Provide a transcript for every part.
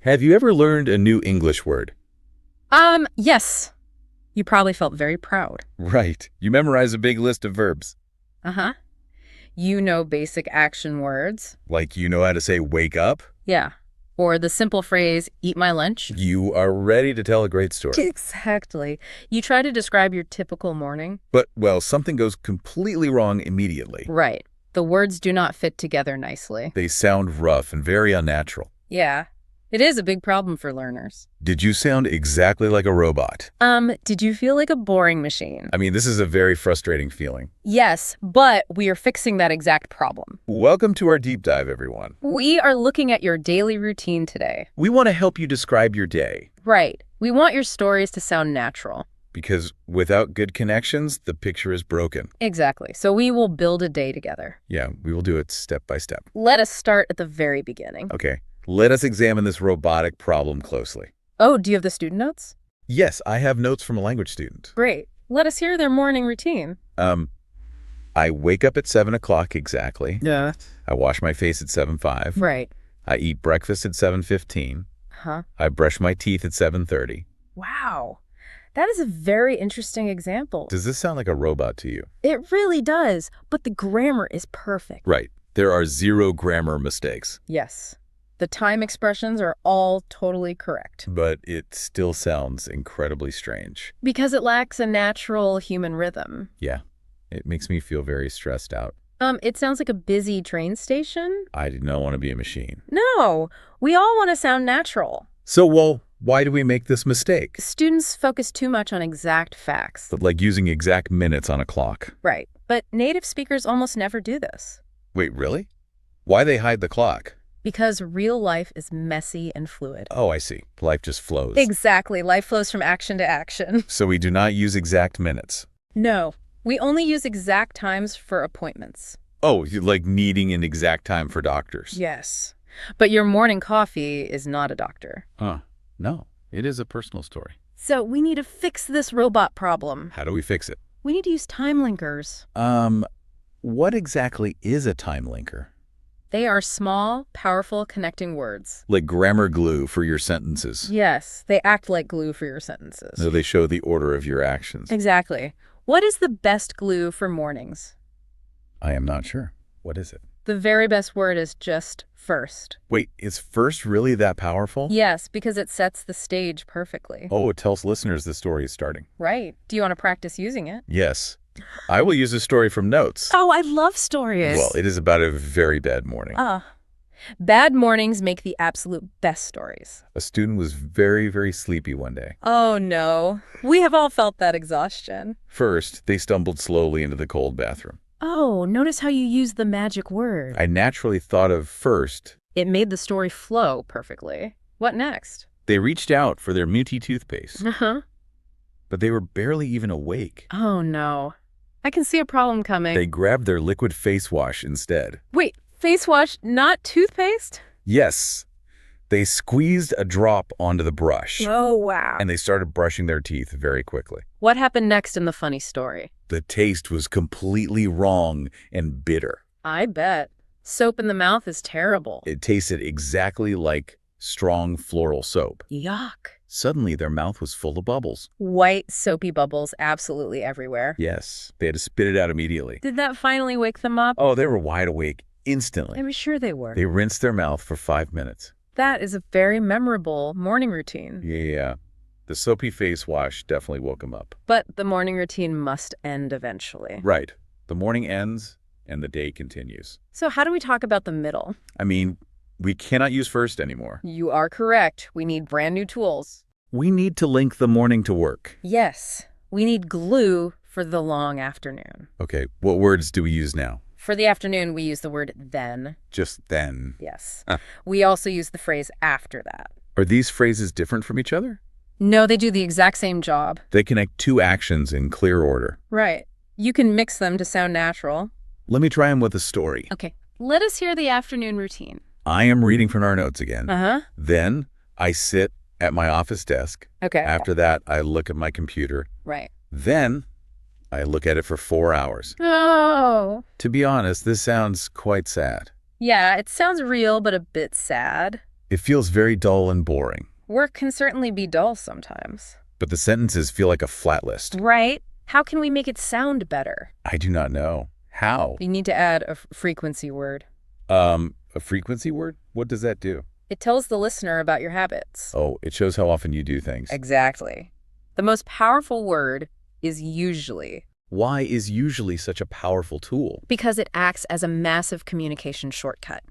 Have you ever learned a new English word? Yes. You probably felt very proud. Right. You memorize a big list of verbs. Uh-huh. You know basic action words. Like you know how to say wake up? Yeah. Or the simple phrase, eat my lunch. You are ready to tell a great story. Exactly. You try to describe your typical morning. But, well, something goes completely wrong immediately. Right. The words do not fit together nicely. They sound rough and very unnatural. Yeah. It is a big problem for learners. Did you sound exactly like a robot? Did you feel like a boring machine? I mean, this is a very frustrating feeling. Yes, but we are fixing that exact problem. Welcome to our deep dive, everyone. We are looking at your daily routine today. We want to help you describe your day. Right. We want your stories to sound natural. Because without good connections, the picture is broken. Exactly. So we will build a day together. Yeah, we will do it step by step. Let us start at the very beginning. Okay, let us examine this robotic problem closely. Oh, do you have the student notes? Yes, I have notes from a language student. Great. Let us hear their morning routine. I wake up at 7 o'clock exactly. Yeah. I wash my face at 7:05. Right. I eat breakfast at 7:15. Huh? I brush my teeth at 7:30. Wow. That is a very interesting example. Does this sound like a robot to you? It really does, but the grammar is perfect. Right. There are 0 grammar mistakes. Yes. The time expressions are all totally correct. But it still sounds incredibly strange. Because it lacks a natural human rhythm. Yeah, it makes me feel very stressed out. It sounds like a busy train station. I do not want to be a machine. No, we all want to sound natural. So, well, why do we make this mistake? Students focus too much on exact facts. But like using exact minutes on a clock. Right. But native speakers almost never do this. Wait, really? Why they hide the clock? Because real life is messy and fluid. Oh, I see. Life just flows. Exactly. Life flows from action to action. So we do not use exact minutes. No. We only use exact times for appointments. Oh, like needing an exact time for doctors. Yes. But your morning coffee is not a doctor. No, it is a personal story. So we need to fix this robot problem. How do we fix it? We need to use time linkers. What exactly is a time linker? They are small, powerful connecting words. Like grammar glue for your sentences. Yes, they act like glue for your sentences. So they show the order of your actions. Exactly. What is the best glue for mornings? I am not sure. What is it? The very best word is just first. Wait, is first really that powerful? Yes, because it sets the stage perfectly. Oh, it tells listeners the story is starting. Right. Do you want to practice using it? Yes. I will use a story from notes. Oh, I love stories. Well, it is about a very bad morning. Bad mornings make the absolute best stories. A student was very, very sleepy one day. Oh, no. We have all felt that exhaustion. First, they stumbled slowly into the cold bathroom. Oh, notice how you use the magic word. I naturally thought of first. It made the story flow perfectly. What next? They reached out for their Muti toothpaste, Uh-huh. but they were barely even awake. Oh, no. I can see a problem coming. They grabbed their liquid face wash instead. Wait, face wash, not toothpaste? Yes. They squeezed a drop onto the brush. Oh, wow. And they started brushing their teeth very quickly. What happened next in the funny story? The taste was completely wrong and bitter. I bet. Soap in the mouth is terrible. It tasted exactly like strong floral soap. Yuck. Suddenly, their mouth was full of bubbles. White, soapy bubbles absolutely everywhere. Yes, they had to spit it out immediately. Did that finally wake them up? Oh, they were wide awake instantly. I'm sure they were. They rinsed their mouth for 5 minutes. That is a very memorable morning routine. Yeah. The soapy face wash definitely woke them up. But the morning routine must end eventually. Right. The morning ends and the day continues. So how do we talk about the middle? I mean, we cannot use first anymore. You are correct. We need brand new tools. We need to link the morning to work. Yes. We need glue for the long afternoon. Okay, what words do we use now? For the afternoon, we use the word then. Just then. Yes. We also use the phrase after that. Are these phrases different from each other? No, they do the exact same job. They connect 2 actions in clear order. Right. You can mix them to sound natural. Let me try them with a story. Okay. Let us hear the afternoon routine. I am reading from our notes again. Uh-huh. Then I sit at my office desk. Okay. After that, I look at my computer. Right. Then I look at it for 4 hours. Oh. To be honest, this sounds quite sad. Yeah, it sounds real, but a bit sad. It feels very dull and boring, Work can certainly be dull sometimes. but the sentences feel like a flat list. Right? How can we make it sound better? I do not know. How? You need to add a frequency word. A frequency word? What does that do? It tells the listener about your habits. Oh, it shows how often you do things. Exactly. The most powerful word is usually, Why is usually such a powerful tool? because it acts as a massive communication shortcut.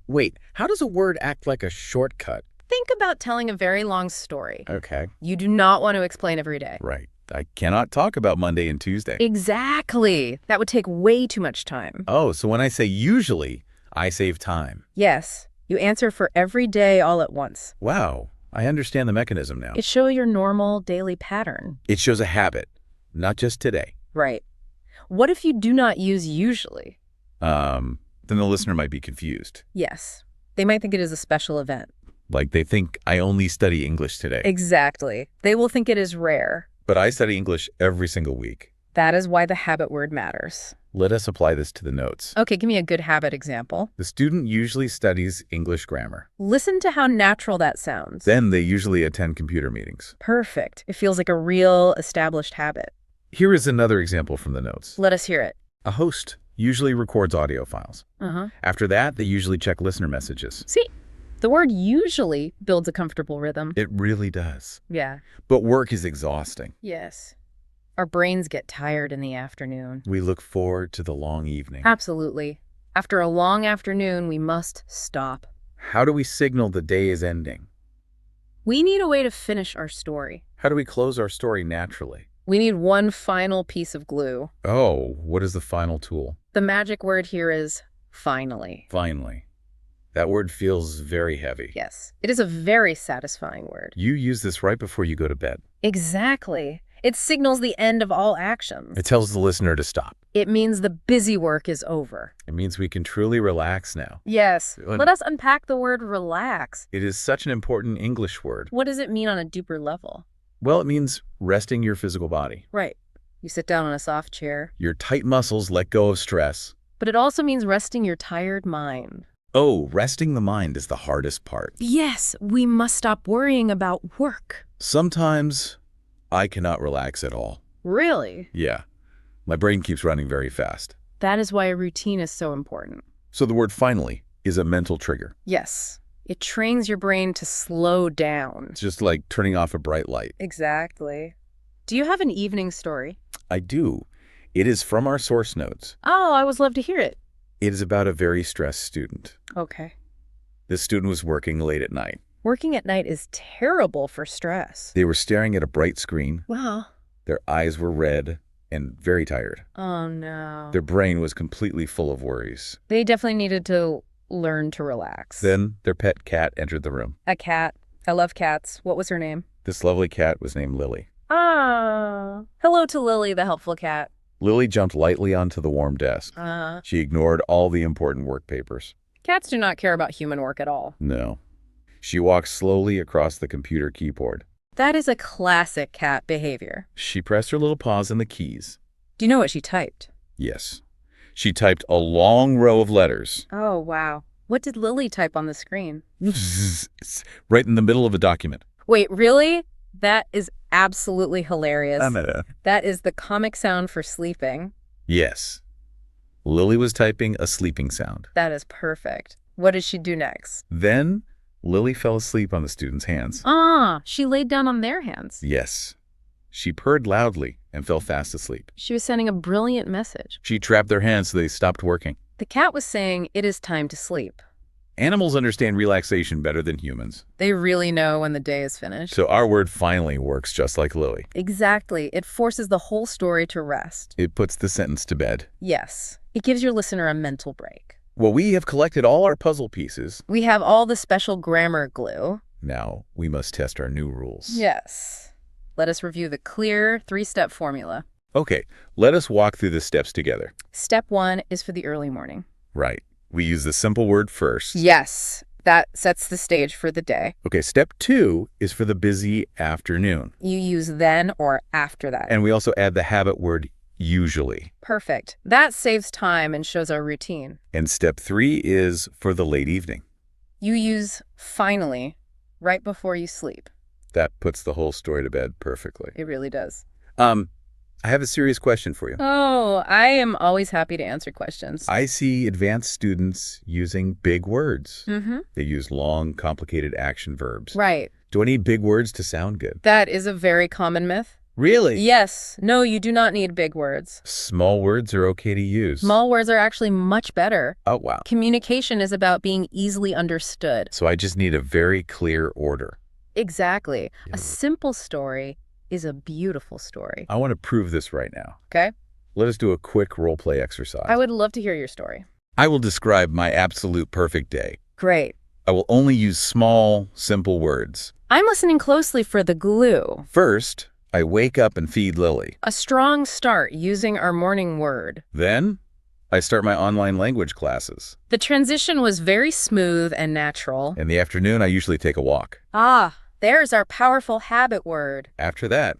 Wait, how does a word act like a shortcut? Think about telling a very long story. Okay, You do not want to explain every day. right. I cannot talk about Monday and Tuesday. Exactly. That would take way too much time. Oh, so when I say usually, I save time. Yes, you answer for every day all at once. Wow, I understand the mechanism now. It shows your normal daily pattern. It shows a habit, not just today. Right. What if you do not use usually? Then the listener might be confused. Yes. They might think it is a special event. Like they think I only study English today. Exactly. They will think it is rare. But I study English every single week. That is why the habit word matters. Let us apply this to the notes. Okay, give me a good habit example. The student usually studies English grammar. Listen to how natural that sounds. Then they usually attend computer meetings. Perfect. It feels like a real established habit. Here is another example from the notes. Let us hear it. A host usually records audio files. After that, they usually check listener messages. See, the word usually builds a comfortable rhythm. It really does. Yeah. But work is exhausting. Yes. Our brains get tired in the afternoon. We look forward to the long evening. Absolutely. After a long afternoon, we must stop. How do we signal the day is ending? We need a way to finish our story. How do we close our story naturally? We need one final piece of glue. Oh, what is the final tool? The magic word here is finally. Finally. That word feels very heavy. Yes, it is a very satisfying word. You use this right before you go to bed. Exactly. It signals the end of all actions. It tells the listener to stop. It means the busy work is over. It means we can truly relax now. Yes. Good. Let us unpack the word relax. It is such an important English word. What does it mean on a deeper level? Well, it means resting your physical body. Right. You sit down on a soft chair. Your tight muscles let go of stress. But it also means resting your tired mind. Oh, resting the mind is the hardest part. Yes, we must stop worrying about work. Sometimes I cannot relax at all. Really? Yeah, my brain keeps running very fast. That is why a routine is so important. So the word finally is a mental trigger. Yes. It trains your brain to slow down. It's just like turning off a bright light. Exactly. Do you have an evening story? I do. It is from our source notes. Oh, I would love to hear it. It is about a very stressed student. Okay. This student was working late at night. Working at night is terrible for stress. They were staring at a bright screen. Wow. Their eyes were red and very tired. Oh, no. Their brain was completely full of worries. They definitely needed to learn to relax. Then their pet cat entered the room. A cat. I love cats. What was her name? This lovely cat was named Lily. Ah. Hello to Lily, the helpful cat. Lily jumped lightly onto the warm desk. She ignored all the important work papers. Cats do not care about human work at all. No. She walked slowly across the computer keyboard. That is a classic cat behavior. She pressed her little paws on the keys. Do you know what she typed? Yes. She typed a long row of letters. Oh, wow. What did Lily type on the screen? Right in the middle of a document. Wait, really? That is absolutely hilarious. Amada. That is the comic sound for sleeping. Yes. Lily was typing a sleeping sound. That is perfect. What did she do next? Then Lily fell asleep on the student's hands. Ah, she laid down on their hands. Yes. She purred loudly and fell fast asleep. She was sending a brilliant message. She trapped their hands so they stopped working. The cat was saying, it is time to sleep. Animals understand relaxation better than humans. They really know when the day is finished. So our word finally works just like Lily. Exactly. It forces the whole story to rest. It puts the sentence to bed. Yes. It gives your listener a mental break. Well, we have collected all our puzzle pieces. We have all the special grammar glue. Now we must test our new rules. Yes. Let us review the clear 3-step formula. Okay, let us walk through the steps together. Step 1 is for the early morning. Right. We use the simple word first. Yes. That sets the stage for the day. Okay, step 2 is for the busy afternoon. You use then or after that. And we also add the habit word usually. Perfect. That saves time and shows our routine. And step 3 is for the late evening. You use finally right before you sleep. That puts the whole story to bed perfectly. It really does. I have a serious question for you. Oh, I am always happy to answer questions. I see advanced students using big words. Mm-hmm. They use long, complicated action verbs. Right. Do I need big words to sound good? That is a very common myth. Really? Yes. No, you do not need big words. Small words are okay to use. Small words are actually much better. Oh, wow. Communication is about being easily understood. So I just need a very clear order. Exactly. Yeah. A simple story is a beautiful story. I want to prove this right now. Okay? Let us do a quick role-play exercise. I would love to hear your story. I will describe my absolute perfect day. Great. I will only use small, simple words. I'm listening closely for the glue. First, I wake up and feed Lily. A strong start using our morning word. Then, I start my online language classes. The transition was very smooth and natural. In the afternoon, I usually take a walk. Ah, there's our powerful habit word. After that,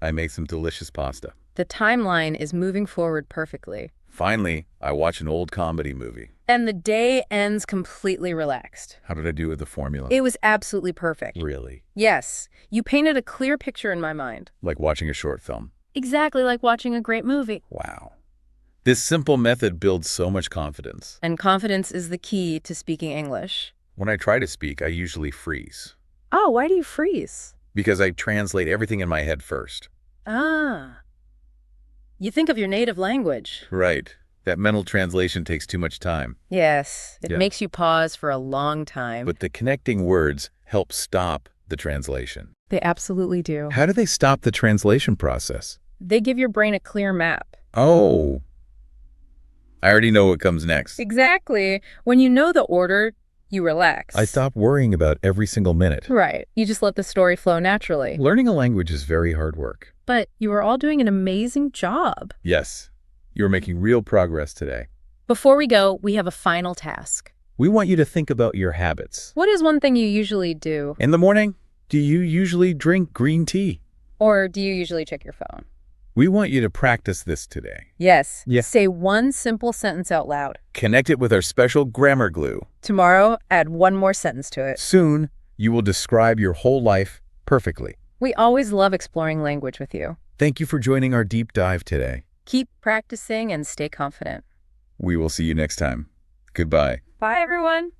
I make some delicious pasta. The timeline is moving forward perfectly. Finally, I watch an old comedy movie. And the day ends completely relaxed. How did I do with the formula? It was absolutely perfect. Really? Yes, you painted a clear picture in my mind. Like watching a short film. Exactly like watching a great movie. Wow. This simple method builds so much confidence. And confidence is the key to speaking English. When I try to speak, I usually freeze. Oh, why do you freeze? Because I translate everything in my head first. Ah. You think of your native language. Right. That mental translation takes too much time. Yes, it Yeah. makes you pause for a long time. But the connecting words help stop the translation. They absolutely do. How do they stop the translation process? They give your brain a clear map. Oh. I already know what comes next. Exactly. When you know the order, you relax. I stop worrying about every single minute. Right. You just let the story flow naturally. Learning a language is very hard work. But you are all doing an amazing job. Yes, you're making real progress today. Before we go, we have a final task. We want you to think about your habits. What is one thing you usually do? In the morning, do you usually drink green tea? Or do you usually check your phone? We want you to practice this today. Yes. Yeah. Say one simple sentence out loud. Connect it with our special grammar glue. Tomorrow, add one more sentence to it. Soon, you will describe your whole life perfectly. We always love exploring language with you. Thank you for joining our deep dive today. Keep practicing and stay confident. We will see you next time. Goodbye. Bye, everyone.